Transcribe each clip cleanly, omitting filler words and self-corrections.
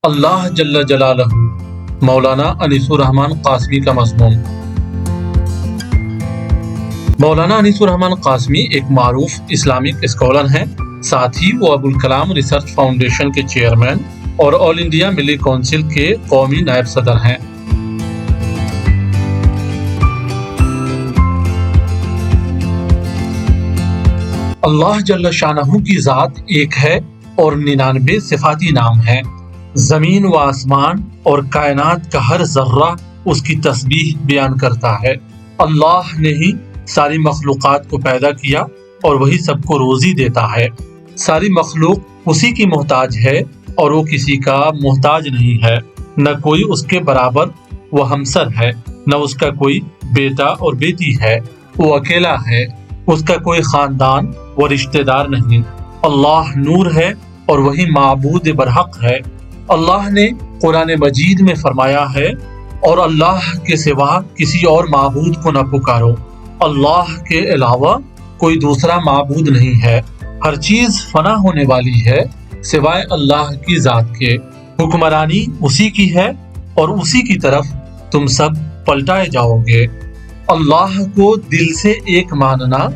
اللہ جل جلالہ مولانا انیس الرحمن قاسمی کا مضمون۔ مولانا انیس الرحمن قاسمی ایک معروف اسلامک اسکالر ہیں، ساتھ ہی وہ ابوالکلام ریسرچ فاؤنڈیشن کے چیئرمین اور آل انڈیا ملی کونسل کے قومی نائب صدر ہیں۔ اللہ جل شانہ کی ذات ایک ہے اور 99 صفاتی نام ہیں۔ زمین و آسمان اور کائنات کا ہر ذرہ اس کی تسبیح بیان کرتا ہے۔ اللہ نے ہی ساری مخلوقات کو پیدا کیا اور وہی سب کو روزی دیتا ہے۔ ساری مخلوق اسی کی محتاج ہے اور وہ کسی کا محتاج نہیں ہے، نہ کوئی اس کے برابر وہ ہمسر ہے، نہ اس کا کوئی بیٹا اور بیٹی ہے، وہ اکیلا ہے، اس کا کوئی خاندان و رشتہ دار نہیں۔ اللہ نور ہے اور وہی معبود برحق ہے۔ اللہ نے قرآن مجید میں فرمایا ہے، اور اللہ کے سوا کسی اور معبود کو نہ پکارو، اللہ کے علاوہ کوئی دوسرا معبود نہیں ہے۔ ہر چیز فنا ہونے والی ہے سوائے اللہ کی ذات کے۔ حکمرانی اسی کی ہے اور اسی کی طرف تم سب پلٹائے جاؤ گے۔ اللہ کو دل سے ایک ماننا،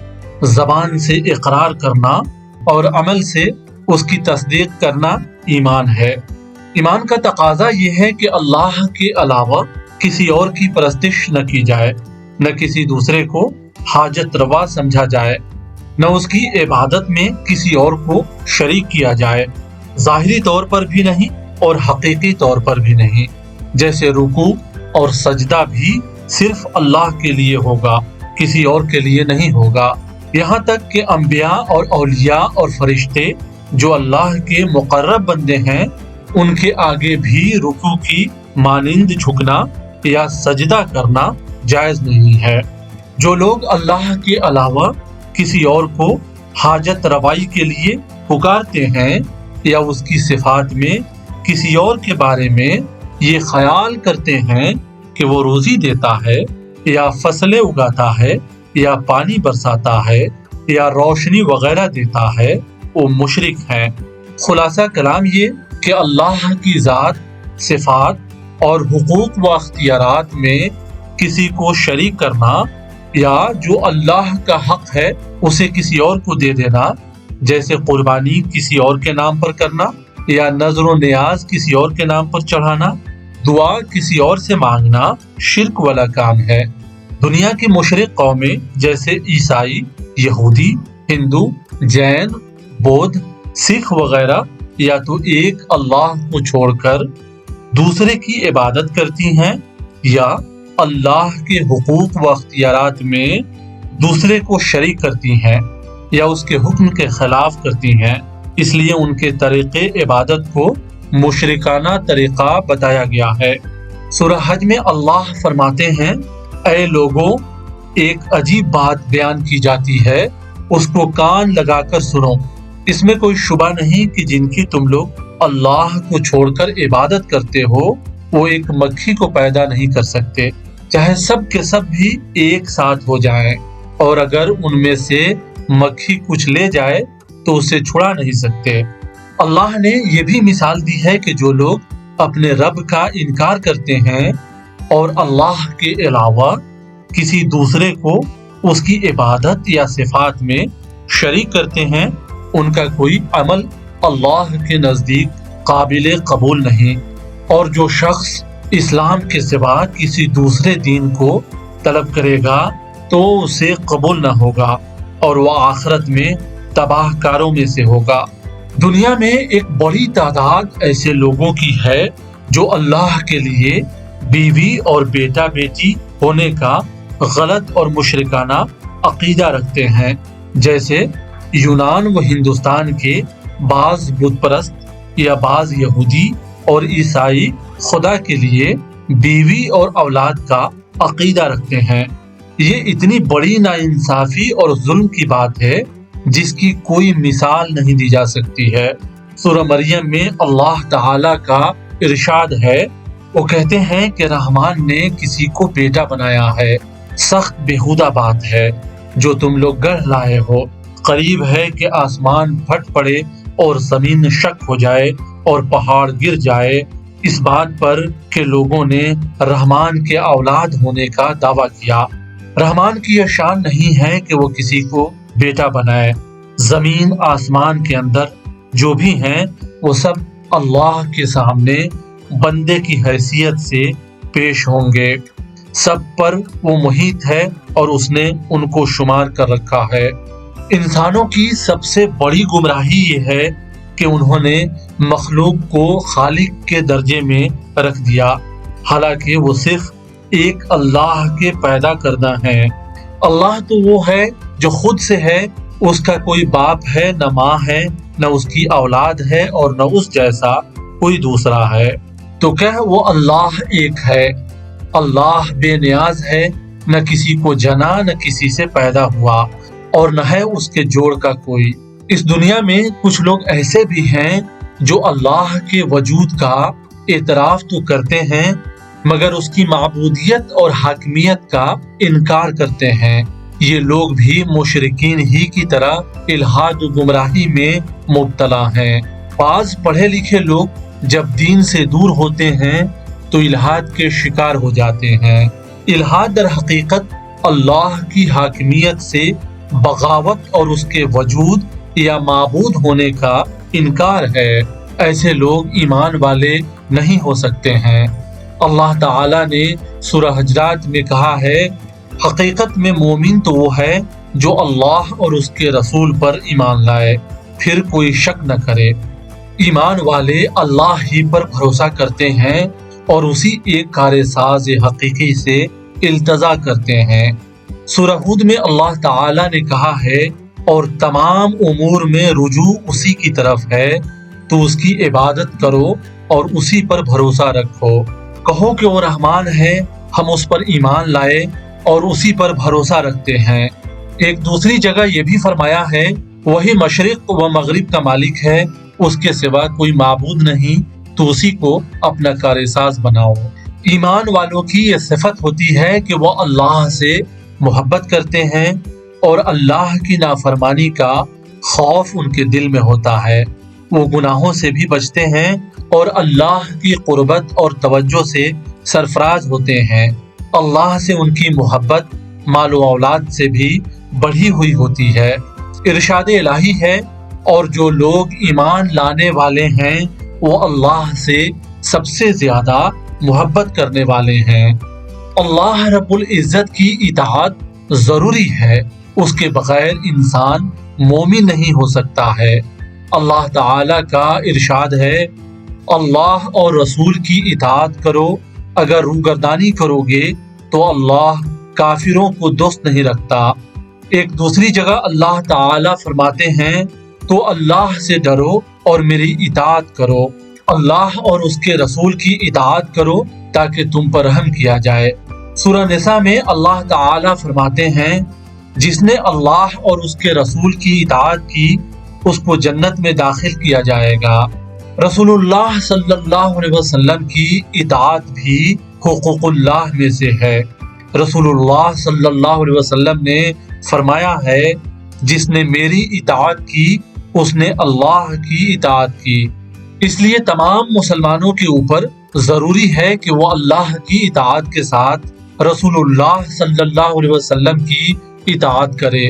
زبان سے اقرار کرنا اور عمل سے اس کی تصدیق کرنا ایمان ہے۔ ایمان کا تقاضا یہ ہے کہ اللہ کے علاوہ کسی اور کی پرستش نہ کی جائے، نہ کسی دوسرے کو حاجت روا سمجھا جائے، نہ اس کی عبادت میں کسی اور کو شریک کیا جائے، ظاہری طور پر بھی نہیں اور حقیقی طور پر بھی نہیں۔ جیسے رکوع اور سجدہ بھی صرف اللہ کے لیے ہوگا، کسی اور کے لیے نہیں ہوگا۔ یہاں تک کہ انبیاء اور اولیاء اور فرشتے جو اللہ کے مقرب بندے ہیں، ان کے آگے بھی رکوع کی مانند جھکنا یا سجدہ کرنا جائز نہیں ہے۔ جو لوگ اللہ کے علاوہ کسی اور کو حاجت روائی کے لیے پکارتے ہیں یا اس کی صفات میں کسی اور کے بارے میں یہ خیال کرتے ہیں کہ وہ روزی دیتا ہے یا فصلیں اگاتا ہے یا پانی برساتا ہے یا روشنی وغیرہ دیتا ہے، وہ مشرک ہیں۔ خلاصہ کلام یہ کہ اللہ کی ذات، صفات اور حقوق و اختیارات میں کسی کو شریک کرنا یا جو اللہ کا حق ہے اسے کسی اور کو دے دینا، جیسے قربانی کسی اور کے نام پر کرنا یا نذر و نیاز کسی اور کے نام پر چڑھانا، دعا کسی اور سے مانگنا، شرک والا کام ہے۔ دنیا کی مشرک قومیں جیسے عیسائی، یہودی، ہندو، جین، بودھ، سکھ وغیرہ یا تو ایک اللہ کو چھوڑ کر دوسرے کی عبادت کرتی ہیں یا اللہ کے حقوق و اختیارات میں دوسرے کو شریک کرتی ہیں یا اس کے حکم کے خلاف کرتی ہیں۔ اس لیے ان کے طریقے عبادت کو مشرکانہ طریقہ بتایا گیا ہے۔ سورہ حج میں اللہ فرماتے ہیں، اے لوگوں، ایک عجیب بات بیان کی جاتی ہے، اس کو کان لگا کر سنو۔ اس میں کوئی شبہ نہیں کہ جن کی تم لوگ اللہ کو چھوڑ کر عبادت کرتے ہو، وہ ایک مکھی کو پیدا نہیں کر سکتے، چاہے سب کے سب بھی ایک ساتھ ہو جائیں، اور اگر ان میں سے مکھی کچھ لے جائے تو اسے چھڑا نہیں سکتے۔ اللہ نے یہ بھی مثال دی ہے کہ جو لوگ اپنے رب کا انکار کرتے ہیں اور اللہ کے علاوہ کسی دوسرے کو اس کی عبادت یا صفات میں شریک کرتے ہیں، ان کا کوئی عمل اللہ کے نزدیک قابل قبول نہیں، اور جو شخص اسلام کے سوا کسی دوسرے دین کو طلب کرے گا تو اسے قبول نہ ہوگا اور وہ آخرت میں تباہ کاروں میں سے ہوگا۔ دنیا میں ایک بڑی تعداد ایسے لوگوں کی ہے جو اللہ کے لیے بیوی اور بیٹا بیٹی ہونے کا غلط اور مشرکانہ عقیدہ رکھتے ہیں، جیسے یونان و ہندوستان کے بعض بت پرست یا بعض یہودی اور عیسائی خدا کے لیے بیوی اور اولاد کا عقیدہ رکھتے ہیں۔ یہ اتنی بڑی ناانصافی اور ظلم کی بات ہے جس کی کوئی مثال نہیں دی جا سکتی ہے۔ سورہ مریم میں اللہ تعالی کا ارشاد ہے، وہ کہتے ہیں کہ رحمان نے کسی کو بیٹا بنایا ہے، سخت بےہودہ بات ہے جو تم لوگ گڑھ لائے ہو۔ قریب ہے کہ آسمان پھٹ پڑے اور زمین شک ہو جائے اور پہاڑ گر جائے اس بات پر کہ لوگوں نے رحمان کے اولاد ہونے کا دعویٰ کیا۔ رحمان کی یہ شان نہیں ہے کہ وہ کسی کو بیٹا بنائے۔ زمین آسمان کے اندر جو بھی ہیں وہ سب اللہ کے سامنے بندے کی حیثیت سے پیش ہوں گے۔ سب پر وہ محیط ہے اور اس نے ان کو شمار کر رکھا ہے۔ انسانوں کی سب سے بڑی گمراہی یہ ہے کہ انہوں نے مخلوق کو خالق کے درجے میں رکھ دیا، حالانکہ وہ صرف ایک اللہ کے پیدا کرنا ہے۔ اللہ تو وہ ہے جو خود سے ہے، اس کا کوئی باپ ہے نہ ماں ہے، نہ اس کی اولاد ہے اور نہ اس جیسا کوئی دوسرا ہے۔ تو کیا وہ اللہ ایک ہے؟ اللہ بے نیاز ہے، نہ کسی کو جنا نہ کسی سے پیدا ہوا، اور نہ ہے اس کے جوڑ کا کوئی۔ اس دنیا میں کچھ لوگ ایسے بھی ہیں جو اللہ کے وجود کا اعتراف تو کرتے ہیں مگر اس کی معبودیت اور حاکمیت کا انکار کرتے ہیں۔ یہ لوگ بھی مشرکین ہی کی طرح الحاد و گمراہی میں مبتلا ہیں۔ بعض پڑھے لکھے لوگ جب دین سے دور ہوتے ہیں تو الحاد کے شکار ہو جاتے ہیں۔ الحاد در حقیقت اللہ کی حاکمیت سے بغاوت اور اس کے وجود یا معبود ہونے کا انکار ہے۔ ایسے لوگ ایمان والے نہیں ہو سکتے ہیں۔ اللہ تعالیٰ نے سورہ حجرات میں کہا ہے، حقیقت میں مومن تو وہ ہے جو اللہ اور اس کے رسول پر ایمان لائے، پھر کوئی شک نہ کرے۔ ایمان والے اللہ ہی پر بھروسہ کرتے ہیں اور اسی ایک کار ساز حقیقی سے التجا کرتے ہیں۔ سورہ ہود میں اللہ تعالیٰ نے کہا ہے، اور تمام امور میں رجوع اسی کی طرف ہے، تو اس کی عبادت کرو اور اسی پر بھروسہ رکھو۔ کہو کہ وہ رحمان ہے، ہم اس پر ایمان لائے اور اسی پر بھروسہ رکھتے ہیں۔ ایک دوسری جگہ یہ بھی فرمایا ہے، وہی مشرق و مغرب کا مالک ہے، اس کے سوا کوئی معبود نہیں، تو اسی کو اپنا کار ساز بناؤ۔ ایمان والوں کی یہ صفت ہوتی ہے کہ وہ اللہ سے محبت کرتے ہیں اور اللہ کی نافرمانی کا خوف ان کے دل میں ہوتا ہے۔ وہ گناہوں سے بھی بچتے ہیں اور اللہ کی قربت اور توجہ سے سرفراز ہوتے ہیں۔ اللہ سے ان کی محبت مال و اولاد سے بھی بڑھی ہوئی ہوتی ہے۔ ارشاد الہی ہے، اور جو لوگ ایمان لانے والے ہیں وہ اللہ سے سب سے زیادہ محبت کرنے والے ہیں۔ اللہ رب العزت کی اطاعت ضروری ہے، اس کے بغیر انسان مومن نہیں ہو سکتا ہے۔ اللہ تعالیٰ کا ارشاد ہے، اللہ اور رسول کی اطاعت کرو، اگر روگردانی کرو گے تو اللہ کافروں کو دوست نہیں رکھتا۔ ایک دوسری جگہ اللہ تعالیٰ فرماتے ہیں، تو اللہ سے ڈرو اور میری اطاعت کرو، اللہ اور اس کے رسول کی اطاعت کرو تاکہ تم پر رحم کیا جائے۔ سورہ نساء میں اللہ تعالیٰ فرماتے ہیں، جس نے اللہ اور اس کے رسول کی اطاعت کی اس کو جنت میں داخل کیا جائے گا۔ رسول اللہ صلی اللہ علیہ وسلم کی اطاعت بھی حقوق اللہ میں سے ہے۔ رسول اللہ صلی اللہ علیہ وسلم نے فرمایا ہے، جس نے میری اطاعت کی اس نے اللہ کی اطاعت کی۔ اس لیے تمام مسلمانوں کے اوپر ضروری ہے کہ وہ اللہ کی اطاعت کے ساتھ رسول اللہ صلی اللہ علیہ وسلم کی اطاعت کرے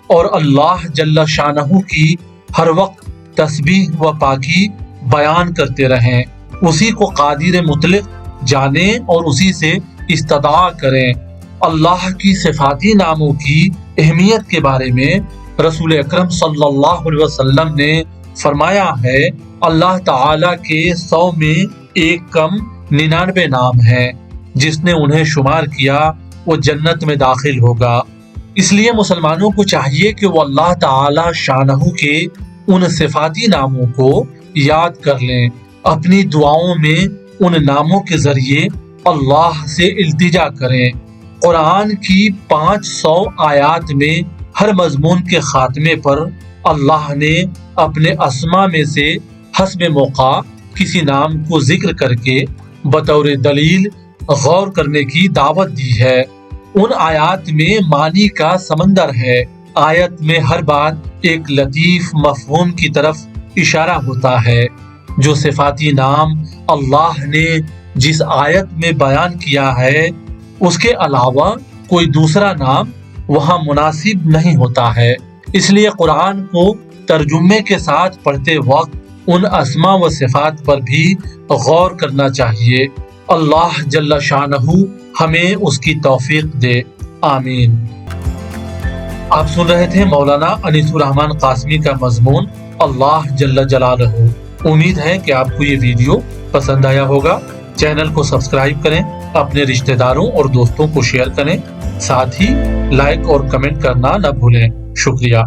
اور اللہ جل شانہ کی ہر وقت تسبیح و پاکی بیان کرتے رہیں، اسی کو قادر مطلق جانیں اور اسی سے استدعا کریں۔ اللہ کی صفاتی ناموں کی اہمیت کے بارے میں رسول اکرم صلی اللہ علیہ وسلم نے فرمایا ہے، اللہ تعالیٰ کے 100 میں ایک کم 99 نام ہیں، جس نے انہیں شمار کیا وہ جنت میں داخل ہوگا۔ اس لیے مسلمانوں کو چاہیے کہ وہ اللہ تعالیٰ شانہ کے ان صفاتی ناموں کو یاد کر لیں، اپنی دعاؤں میں ان ناموں کے ذریعے اللہ سے التجا کریں۔ قرآن کی 500 آیات میں ہر مضمون کے خاتمے پر اللہ نے اپنے اسما میں سے حسب موقع کسی نام کو ذکر کر کے بطور دلیل غور کرنے کی دعوت دی ہے۔ ان آیات میں معنی کا سمندر ہے۔ آیت میں ہر بار ایک لطیف مفہوم کی طرف اشارہ ہوتا ہے۔ جو صفاتی نام اللہ نے جس آیت میں بیان کیا ہے اس کے علاوہ کوئی دوسرا نام وہاں مناسب نہیں ہوتا ہے، اس لیے قرآن کو ترجمے کے ساتھ پڑھتے وقت ان اسماء و صفات پر بھی غور کرنا چاہیے۔ اللہ جل شانہ ہمیں اس کی توفیق دے، آمین۔ آپ سن رہے تھے مولانا انیس الرحمن قاسمی کا مضمون اللہ جل جلالہ۔ امید ہے کہ آپ کو یہ ویڈیو پسند آیا ہوگا۔ چینل کو سبسکرائب کریں، اپنے رشتہ داروں اور دوستوں کو شیئر کریں، ساتھ ہی لائک اور کمنٹ کرنا نہ بھولیں۔ شکریہ۔